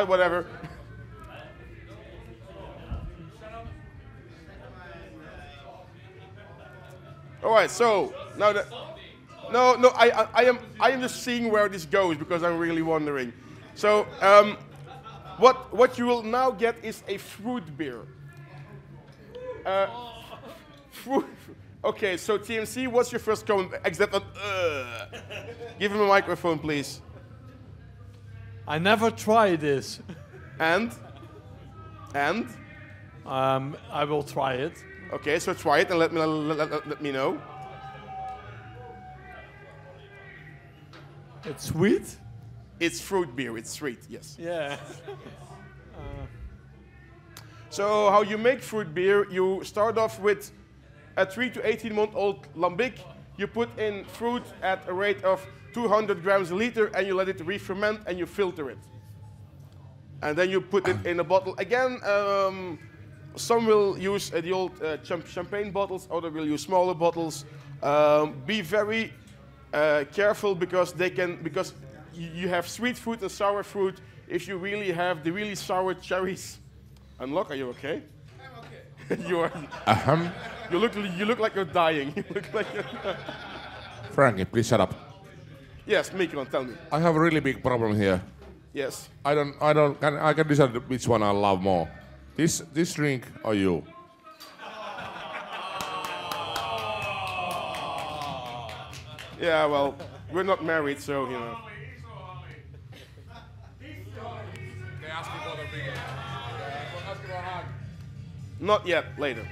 [SPEAKER 1] whatever. All right, so now that, no, I am just seeing where this goes because I'm really wondering. So, what you will now get is a fruit beer. Okay, so TMC, what's your first comment? Except that, give him a microphone, please.
[SPEAKER 10] I never tried this.
[SPEAKER 1] And?
[SPEAKER 10] I will try it.
[SPEAKER 1] Okay, so try it and let me know.
[SPEAKER 10] It's sweet?
[SPEAKER 1] It's fruit beer, it's sweet, yes.
[SPEAKER 10] Yeah.
[SPEAKER 1] So how you make fruit beer, you start off with a 3 to 18-month-old lambic. You put in fruit at a rate of 200 grams a liter, and you let it re-ferment, and you filter it. And then you put it in a bottle. Again, some will use the old champagne bottles, others will use smaller bottles. Be very careful because you have sweet fruit and sour fruit. If you really have the really sour cherries, Unlock, are you okay?
[SPEAKER 11] I'm okay.
[SPEAKER 1] You are. You look like you're dying. You look like you're
[SPEAKER 7] Franky, please shut up.
[SPEAKER 1] Yes, Mikron, tell me.
[SPEAKER 7] I have a really big problem here.
[SPEAKER 1] Yes.
[SPEAKER 7] I can decide which one I love more. This drink or you?
[SPEAKER 1] Yeah, well, we're not married, so you know.
[SPEAKER 7] They ask you for the bigger. Ask you for a hug.
[SPEAKER 1] Not yet, later.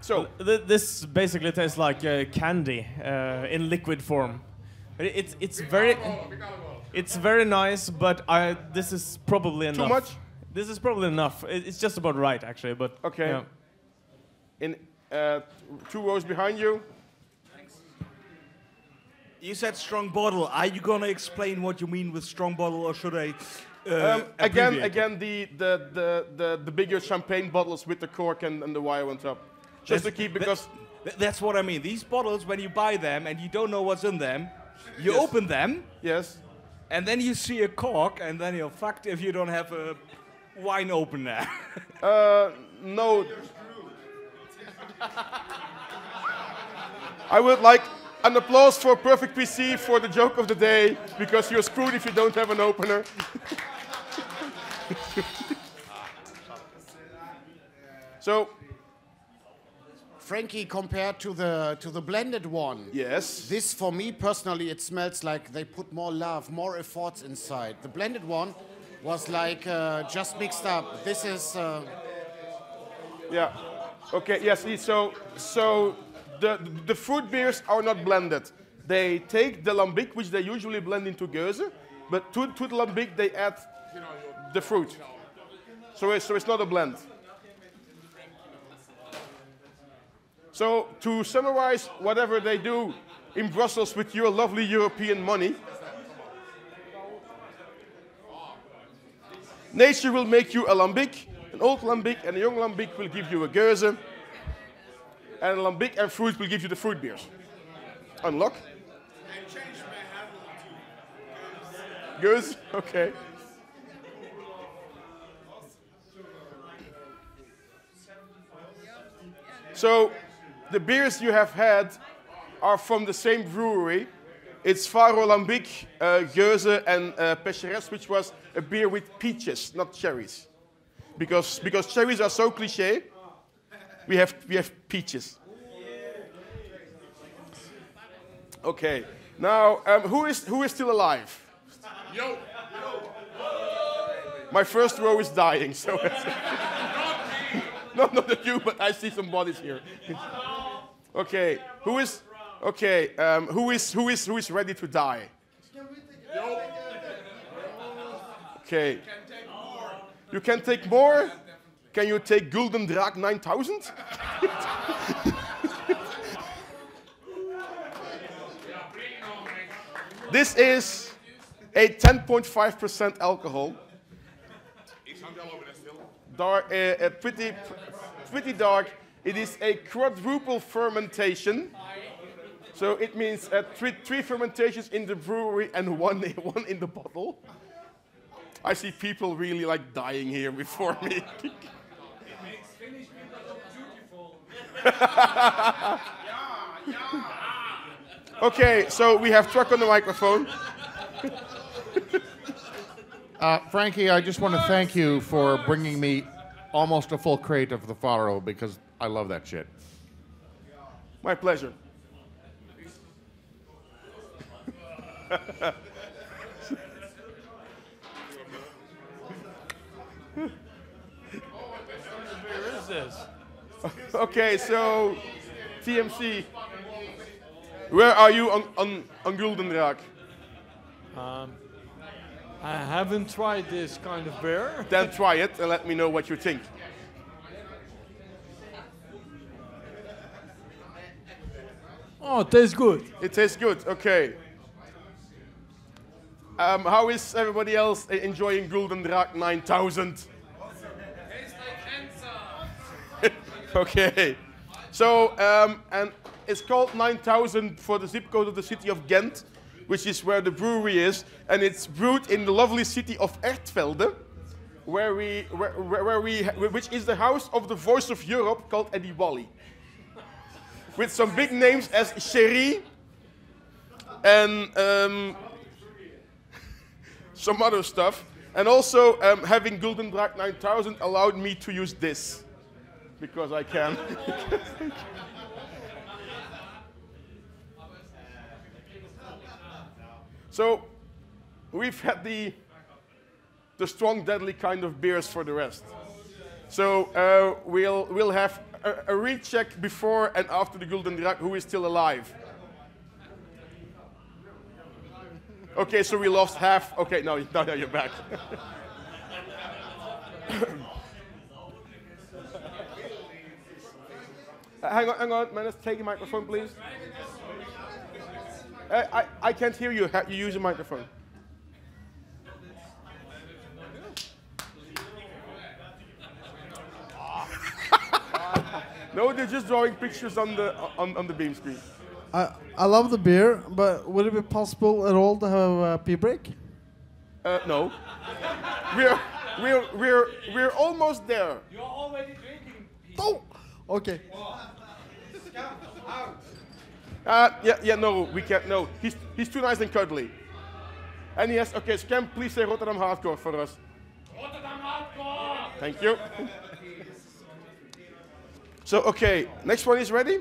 [SPEAKER 1] So
[SPEAKER 9] this basically tastes like candy in liquid form. It's very nice, but this is probably enough.
[SPEAKER 1] Too much?
[SPEAKER 9] This is probably enough. It's just about right, actually. But
[SPEAKER 1] okay.
[SPEAKER 9] Yeah.
[SPEAKER 1] In 2 rows behind you.
[SPEAKER 4] You said strong bottle. Are you gonna explain what you mean with strong bottle, or should I?
[SPEAKER 1] Again, the bigger champagne bottles with the cork and the wire on top, just to keep because.
[SPEAKER 4] That's what I mean. These bottles, when you buy them and you don't know what's in them, you
[SPEAKER 1] Yes.
[SPEAKER 4] open them.
[SPEAKER 1] Yes.
[SPEAKER 4] And then you see a cork, and then you're fucked if you don't have a wine opener.
[SPEAKER 1] No. I would like an applause for Perfect PC for the joke of the day, because you're screwed if you don't have an opener. So,
[SPEAKER 6] Franky, compared to the blended one,
[SPEAKER 1] yes.
[SPEAKER 6] This, for me personally, it smells like they put more love, more efforts inside. The blended one was like just mixed up. This is.
[SPEAKER 1] Yeah. Okay. Yes. So the fruit beers are not blended. They take the lambic, which they usually blend into geuze, but to the lambic they add the fruit. So it's not a blend. So to summarize whatever they do in Brussels with your lovely European money, nature will make you a lambic, an old lambic, and a young lambic will give you a geuze, and a lambic and fruit will give you the fruit beers. Unlock. Geuze, okay. So, the beers you have had are from the same brewery. It's Faro Lambic, Geuze, and Pécheresse, which was a beer with peaches, not cherries. Because cherries are so cliché, we have peaches. Okay, now who is still alive?
[SPEAKER 7] Yo.
[SPEAKER 1] My first row is dying, so no, not you, but I see some bodies here. Okay, who is ready to die? Okay. You can take more? Can you take Gulden Draak 9000? This is a 10.5% alcohol. Dark, pretty dark. It is a quadruple fermentation. So it means three fermentations in the brewery and one in the bottle. I see people really like dying here before me.
[SPEAKER 11] It makes Finnish people look beautiful.
[SPEAKER 1] Okay, so we have Truck on the microphone.
[SPEAKER 3] Franky, I just want to thank you for bringing me almost a full crate of the Faro because I love that shit.
[SPEAKER 1] My pleasure.
[SPEAKER 10] Where is this?
[SPEAKER 1] Okay, so TMC, where are you on Gulden Draak?
[SPEAKER 10] I haven't tried this kind of beer.
[SPEAKER 1] Then try it and let me know what you think.
[SPEAKER 10] Oh, it tastes good.
[SPEAKER 1] It tastes good, okay. How is everybody else enjoying Gulden Draak 9000? Okay. So, and it's called 9000 for the zip code of the city of Ghent, which is where the brewery is, and it's brewed in the lovely city of Ertvelde, which is the house of the voice of Europe called Eddie Wally, with some big names as Cherie and some other stuff. And also having Gulden Draak 9000 allowed me to use this, because I can. So we've had the strong, deadly kind of beers for the rest. So we'll have a recheck before and after the Gulden Draak who is still alive. Okay, so we lost half. Okay, now you're back. Hang on, man. Let's take a microphone, please. I can't hear you. You use a microphone. No, they're just drawing pictures on the beam screen.
[SPEAKER 14] I love the beer, but would it be possible at all to have a pee break?
[SPEAKER 1] No. We're almost there.
[SPEAKER 11] You're already drinking.
[SPEAKER 14] Oh, okay.
[SPEAKER 1] No, we can't. No, he's too nice and cuddly. And yes, okay, Scam, please say Rotterdam Hardcore for us.
[SPEAKER 11] Rotterdam Hardcore.
[SPEAKER 1] Thank you. So, okay, next one is ready?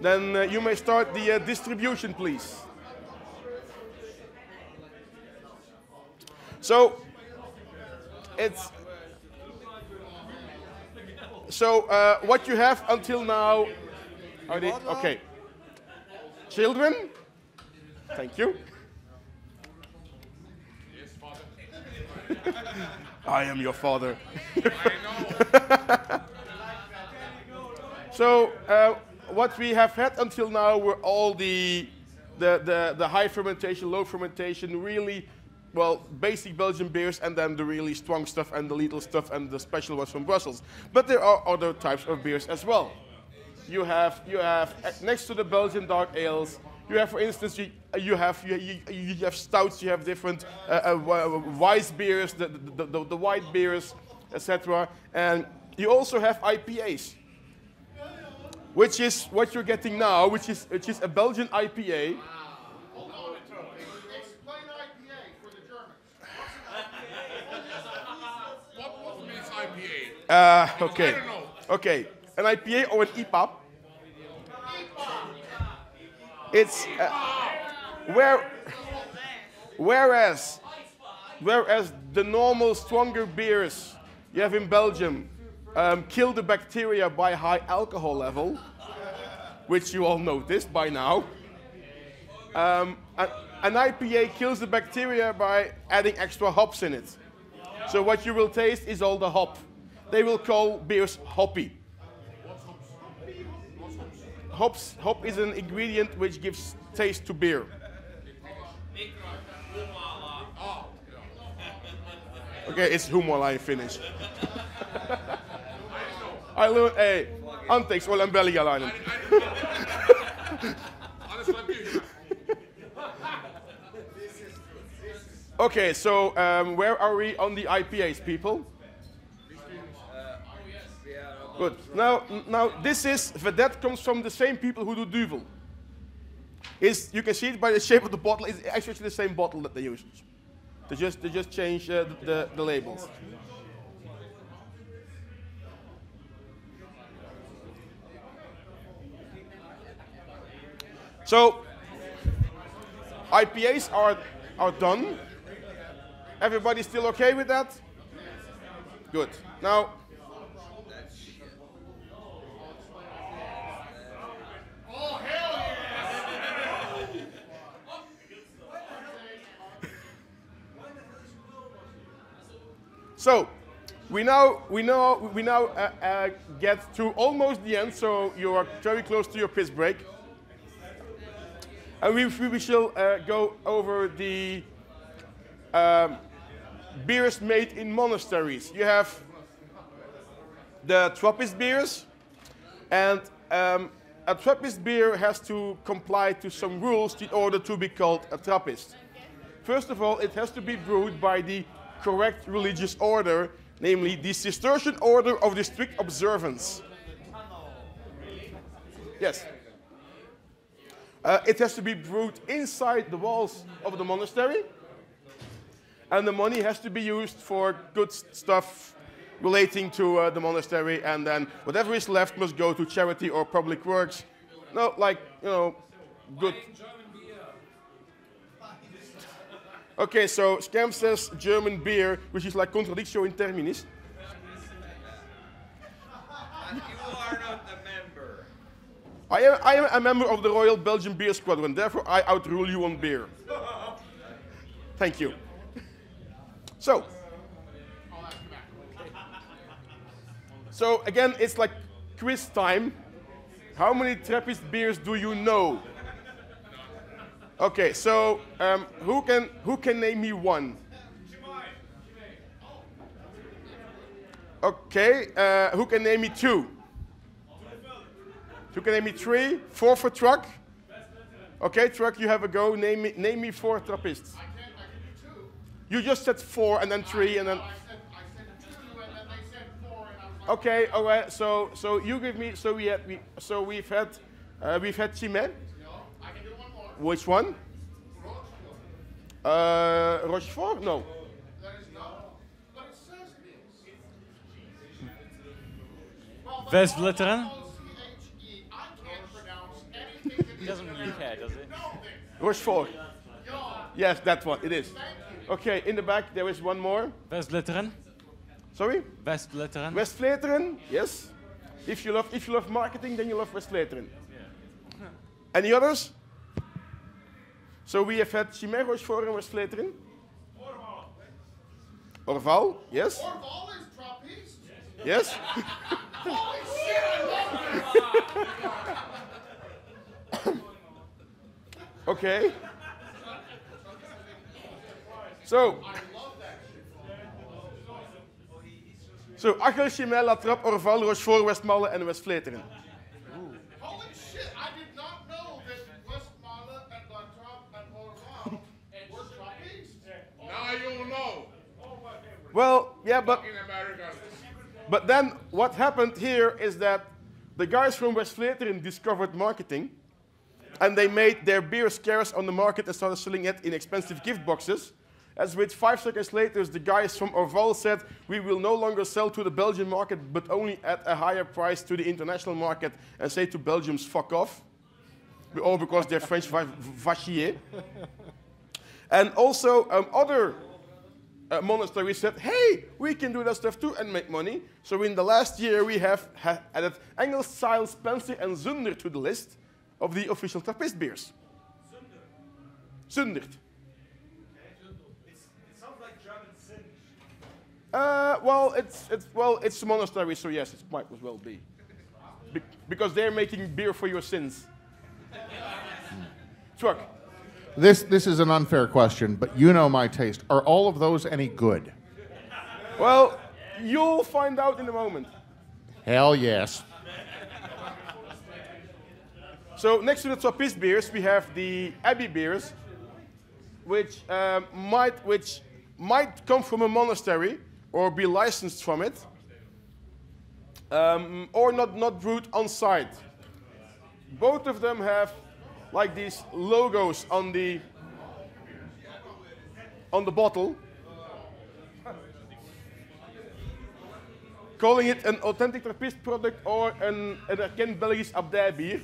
[SPEAKER 1] Then you may start the distribution, please. So, what you have until now are the, okay. Children, thank you.
[SPEAKER 7] Yes, father.
[SPEAKER 1] I am your father. So, what we have had until now were all the high fermentation, low fermentation, really, well, basic Belgian beers, and then the really strong stuff and the little stuff and the special ones from Brussels. But there are other types of beers as well. You have next to the Belgian dark ales, you have, for instance, you have stouts, you have different Weiss beers, the white beers, etc. And you also have IPAs, which is what you're getting now, which is a Belgian IPA.
[SPEAKER 3] Explain IPA for the Germans.
[SPEAKER 7] What means IPA?
[SPEAKER 1] Okay.
[SPEAKER 7] I don't know.
[SPEAKER 1] Okay. An IPA or an IPA. It's whereas the normal stronger beers you have in Belgium kill the bacteria by high alcohol level, which you all noticed by now. An IPA kills the bacteria by adding extra hops in it. So what you will taste is all the hop. They will call beers hoppy. Hop is an ingredient which gives taste to beer. Okay, it's humorlijn finish. I learned, hey, anteeksi, olen belgialainen. Okay, so where are we on the IPAs, people? Good. Now this is, Vedette comes from the same people who do Duvel. You can see it by the shape of the bottle. It's actually the same bottle that they use. They just change the labels. So IPAs are done. Everybody still okay with that? Good. Now. So, we now get to almost the end, so you are very close to your piss break. And we shall go over the beers made in monasteries. You have the Trappist beers, and a Trappist beer has to comply to some rules in order to be called a Trappist. First of all, it has to be brewed by the correct religious order, namely the Cistercian order of the strict observance. Yes. It has to be brewed inside the walls of the monastery, and the money has to be used for good stuff relating to the monastery, and then whatever is left must go to charity or public works. No, like, good. Okay, so Scam says German beer, which is like contradictio in terminis.
[SPEAKER 8] And you are not a member.
[SPEAKER 1] I am a member of the Royal Belgian Beer Squadron, therefore I outrule you on beer. Thank you. So again, it's like quiz time. How many Trappist beers do you know? Okay, so who can name me one? Okay, who can name me two? Who can name me three? Four for Truck? Okay, Truck, you have a go. Name me four Trappists. You just said four and then three and then.
[SPEAKER 3] I said two and then they said four and I was like,
[SPEAKER 1] Okay, all right. So you give me. We've had Chimay.
[SPEAKER 3] I can do one more.
[SPEAKER 1] Which one? Rochefort? No.
[SPEAKER 3] That is no. But it says it is.
[SPEAKER 4] Westvleteren.
[SPEAKER 5] Doesn't really care, does it?
[SPEAKER 1] Rochefort. Yes, that's what it is. Okay, in the back there is one more.
[SPEAKER 4] Westvleteren.
[SPEAKER 1] Sorry?
[SPEAKER 4] Westvleteren.
[SPEAKER 1] Westvleteren, yes. If you love marketing, then you love Westvleteren. Any others? So we have had Chimay, Rochefort, and Westvleteren. Orval, yes.
[SPEAKER 3] Orval is Trappist.
[SPEAKER 1] Yes.
[SPEAKER 3] Holy shit, I love it.
[SPEAKER 1] Okay. So. So, Achel, Chimay, La Trappe, Orval, Rochefort, Westmalle, and Westvleteren.
[SPEAKER 3] Holy shit, I did not know that Westmalle and La Trappe and Orval were Trappist.
[SPEAKER 7] Now you know.
[SPEAKER 1] Well, yeah, but then what happened here is that the guys from Westvleteren discovered marketing, and they made their beer scarce on the market and started selling it in expensive gift boxes. As which 5 seconds later, the guys from Orval said, we will no longer sell to the Belgian market, but only at a higher price to the international market, and say to Belgians, fuck off. All because they're French vachier. And also other monasteries said, hey, we can do that stuff too and make money. So in the last year, we have added Engelszeil, Spencer, and Zunder to the list of the official Trappist beers. Zundert. It's a monastery, so yes, it might as well be. Because they're making beer for your sins. Truck.
[SPEAKER 3] This is an unfair question, but you know my taste. Are all of those any good?
[SPEAKER 1] Well, you'll find out in a moment.
[SPEAKER 3] Hell yes.
[SPEAKER 1] So next to the Trappist beers, we have the abbey beers, which might come from a monastery or be licensed from it, or not brewed on site. Both of them have like these logos on the bottle, calling it an authentic Trappist product or een erkend Belgisch abdijbier.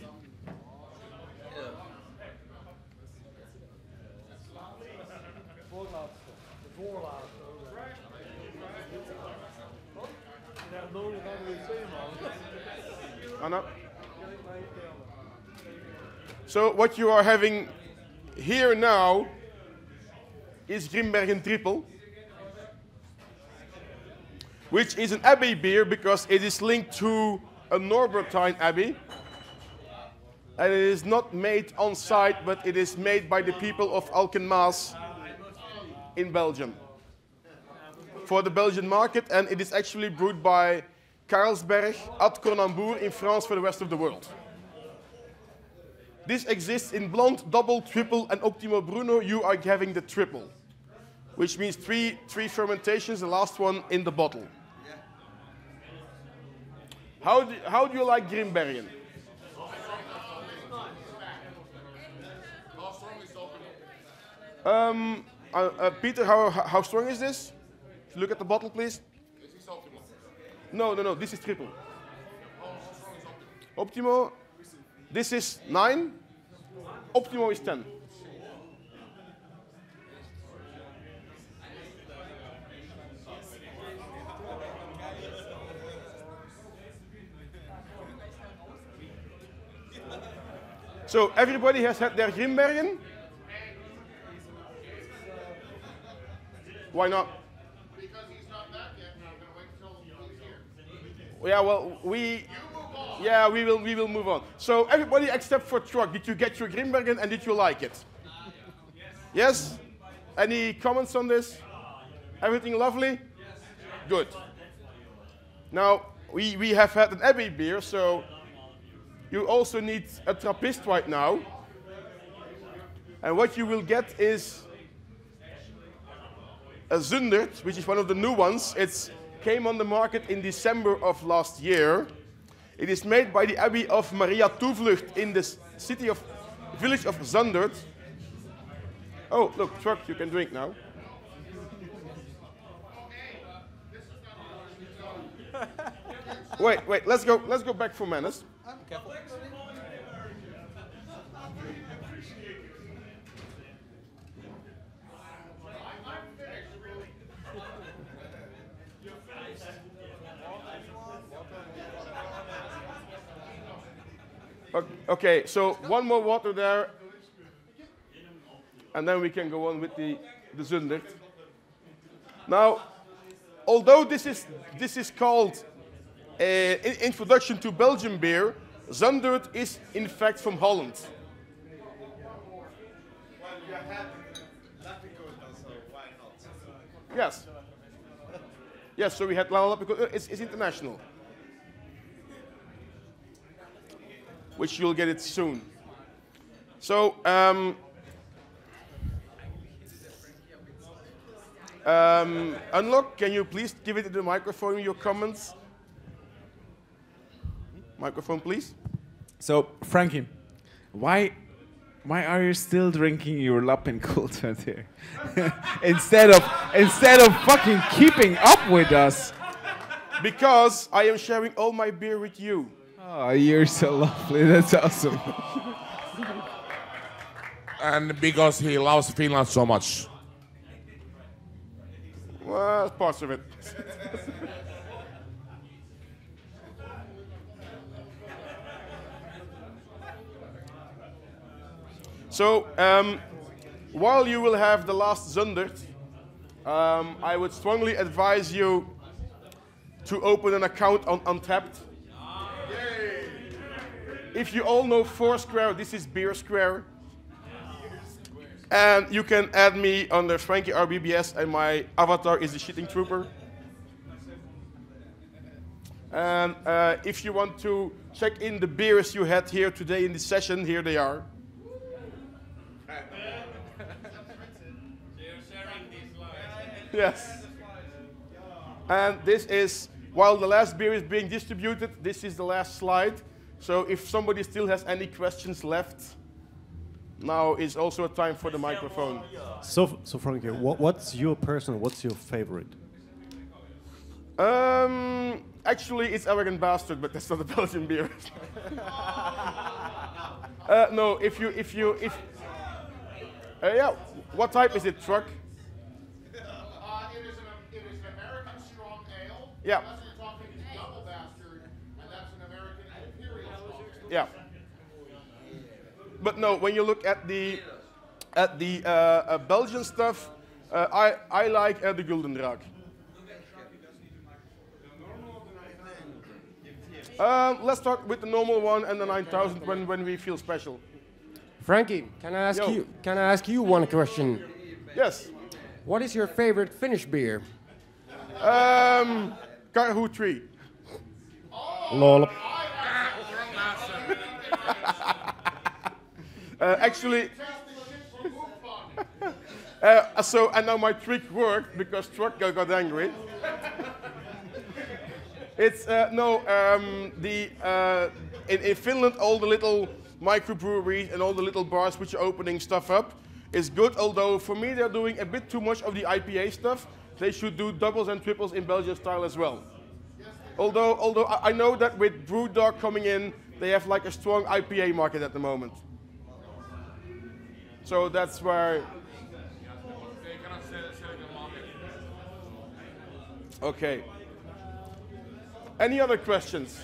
[SPEAKER 1] Anna. So what you are having here now is Grimbergen Triple, which is an abbey beer because it is linked to a Norbertine abbey. And it is not made on site, but it is made by the people of Alkenmaas in Belgium for the Belgian market, and it is actually brewed by Carlsberg at Cronenbourg in France for the rest of the world. This exists in blonde, double, triple, and Optimo Bruno. You are having the triple, which means three fermentations, the last one in the bottle. How do you like Grimbergen? Peter, how strong is this? Look at the bottle, please. No, this is triple. Optimo, this is 9. Optimo is 10. So everybody has had their Grimbergen? Why not?
[SPEAKER 3] Because he's not back yet, and I'm going to wait until he's here.
[SPEAKER 1] Yeah, well, we will move on. So everybody except for Truck, did you get your Grimbergen and did you like it? Yes? Any comments on this? Everything lovely? Good. Now, we have had an abbey beer, so you also need a Trappist right now. And what you will get is a Zundert, which is one of the new ones. It came on the market in December of last year. It is made by the Abbey of Maria Toevlucht in the village of Zundert. Oh, look, Truck, you can drink now. Wait. Let's go back for Menace. Okay, so one more water there, and then we can go on with the Zundert. Now, although this is called an introduction to Belgian beer, Zundert is in fact from Holland. Yes. Yes, so we had Lambics. It's international. Which you'll get it soon. So, Unlock, can you please give it to the microphone, your comments? Microphone, please.
[SPEAKER 17] So, Franky, why are you still drinking your Lappenkultur there? instead of fucking keeping up with us?
[SPEAKER 1] Because I am sharing all my beer with you.
[SPEAKER 17] Oh, you're so lovely. That's awesome.
[SPEAKER 7] And because he loves Finland so much.
[SPEAKER 1] Well, parts of it. So, while you will have the last Zundert, I would strongly advise you to open an account on Untapped. If you all know Foursquare, this is Beer Square. And you can add me under Franky RBBS, and my avatar is the shitting trooper. And if you want to check in the beers you had here today in this session, here they are. Yes. And this is, while the last beer is being distributed, this is the last slide. So if somebody still has any questions left, now is also a time for the microphone.
[SPEAKER 18] So Franky, what's your favorite?
[SPEAKER 1] Actually, it's Arrogant Bastard, but that's not a Belgian beer. No, yeah, what type is it, Truck?
[SPEAKER 3] It is an American strong ale.
[SPEAKER 1] Yeah.
[SPEAKER 3] Unless you're talking Double Bastard, and that's an American Imperial strong ale.
[SPEAKER 1] Yeah. But no, when you look at the Belgian stuff, I like the Gulden Draak. Let's start with the normal one and the 9000 when we feel special.
[SPEAKER 19] Franky, can I ask you one question?
[SPEAKER 1] Yes.
[SPEAKER 19] What is your favorite Finnish beer?
[SPEAKER 1] Karhu 3.
[SPEAKER 19] Lol.
[SPEAKER 1] Actually, and now my trick worked because Truck got angry. It's in Finland, all the little microbreweries and all the little bars which are opening stuff up is good. Although for me they're doing a bit too much of the IPA stuff. They should do doubles and triples in Belgian style as well. Although I know that with Brewdog coming in, they have like a strong IPA market at the moment. So that's where. Okay. Any other questions?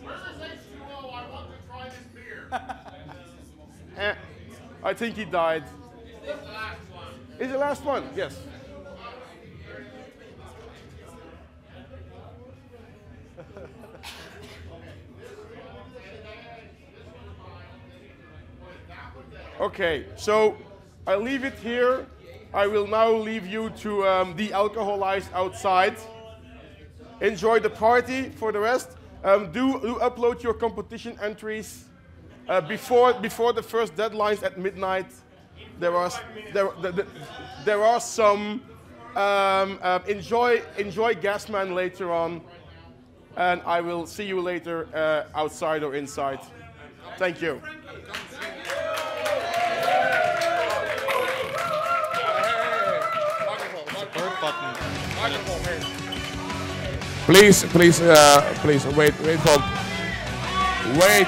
[SPEAKER 3] Where's this H2O? I want to try this beer.
[SPEAKER 1] I think he died.
[SPEAKER 3] Is this the last one?
[SPEAKER 1] Is the last one? Yes. Okay, so I leave it here. I will now leave you to de-alcoholize outside. Enjoy the party for the rest. Do upload your competition entries before the first deadlines at midnight. There are some. Enjoy Gasman later on, and I will see you later outside or inside. Thank you.
[SPEAKER 7] Microphone. Please, please, wait for. Wait.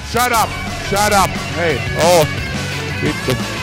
[SPEAKER 7] Shut up. Shut up. Hey. Oh.